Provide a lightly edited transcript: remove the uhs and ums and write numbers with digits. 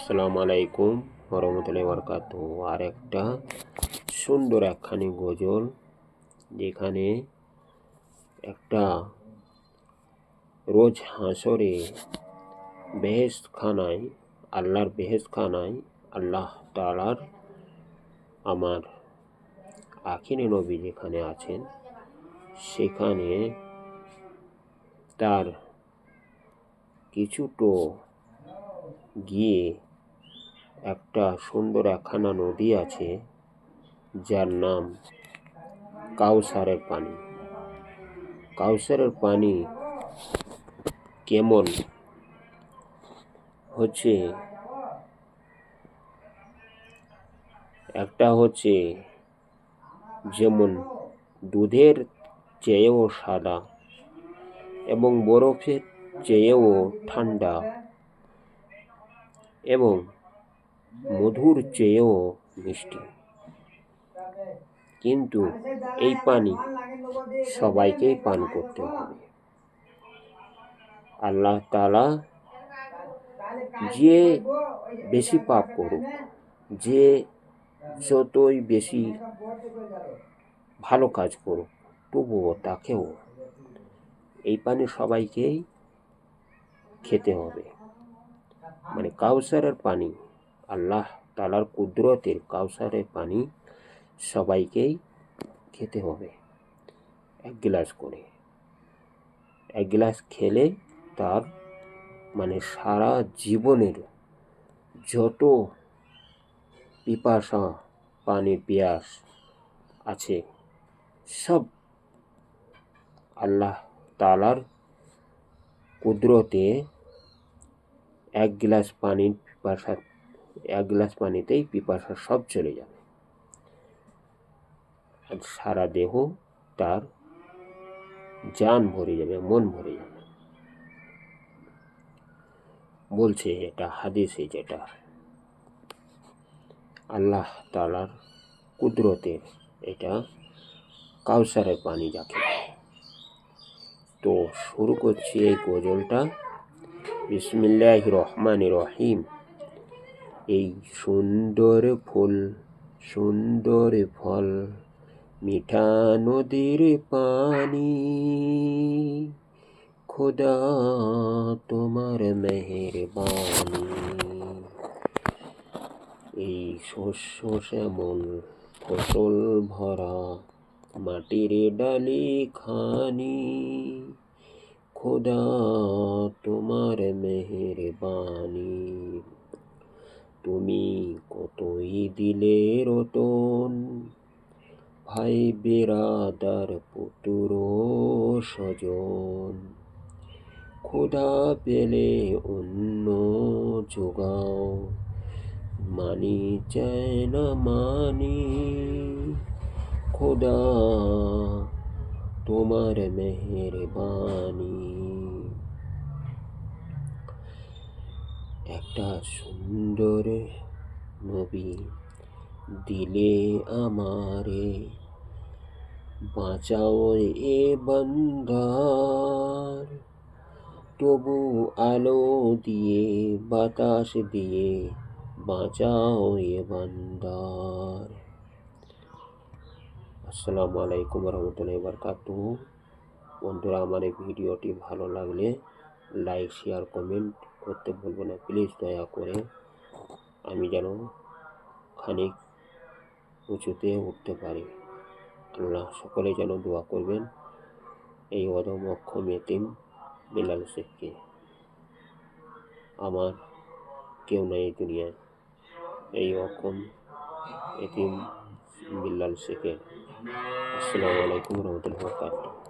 আসসালামু আলাইকুম ওরহমতুল্লাহি বারাকাতুহু। আর একটা সুন্দর একখানি গজল, যেখানে একটা রোজ হাসরে বেহেশতখানায়, আল্লাহর বেহেশতখানায় আল্লাহ তাআলার আমার আখিরি নবী যেখানে আছেন, সেখানে তার কিছুটো গিয়ে একটা সুন্দর একখানা নদী আছে, যার নাম কাউসারের পানি। কাউসারের পানি কেমন হচ্ছে, একটা হচ্ছে যেমন দুধের চেয়েও সাদা এবং বরফের চেয়েও ঠান্ডা এবং মধুর চেয়েও মিষ্টি। কিন্তু এই পানি সবাইকেই পান করতে হবে। আল্লাহ তাআলা যে বেশি পাপ করুক, যে যতই বেশি ভালো কাজ করুক, তবুও তাকেও এই পানি সবাইকেই খেতে হবে। মানে কাউসারের পানি, আল্লাহ তাআলার কুদরতের কাউসারের পানি সবাইকেই খেতে হবে এক গ্লাস করে। এক গ্লাস খেলে তার মানে সারা জীবনের যত পিপাসা, পানির পিয়াস আছে, সব আল্লাহ তাআলার কুদরতে এক গ্লাস পানির পিপাসা, এক গ্লাস পানিতেই পিপাসা সব চলে যাবে, আর সারা দেহ তার জান ভরে যাবে, মন ভরে যাবে। বলছে এটা হাদিসে, যেটা আল্লাহ তাআলার কুদরতের, এটা কাউসারের পানি যাকে। তো শুরু করছি এই গজলটা। বিসমিল্লাহির রহমানির রহিম। এই সুন্দর ফুল, সুন্দর ফল, মিঠা নদীর পানি, খোদা তোমার মেহেরবানি। এই শস্য শ্যামল ফসল ভরা মাটির ডালি খানি, খোদা তোমার মেহেরবানি। তুমি কতই দিলে রতন, ভাই বিরাদার পুত্র স্বজন, খোদা পেলে অন্য যোগাও, মানি চায় না মানি, খোদা তোমার মেহেরবানি। একটা সুন্দর নবী দিলে আমারে, বাঁচাও এ বান্দার, তবু আলো দিয়ে বাতাস দিয়ে বাঁচাও এ বান্দার। আসসালামু আলাইকুম ওরহমতুল্লাহি বারাকাতুহু। বন্ধুরা, আমার এই ভিডিওটি ভালো লাগলে লাইক, শেয়ার, কমেন্ট করতে ভুলবো না প্লিজ, দয়া করে। আমি যেন খানিক উঁচুতে উঠতে পারি। আল্লাহ সকলে যেন দোয়া করবেন এই অদম অক্ষম এতিম বেলাল শেখকে। আমার কেউ নাই এই দুনিয়ায়, এই অক্ষম এতিম বিল্লাল শেখের। আসসালামু আলাইকুম রহমতুল্লাহি ওয়া বারাকাতুহু।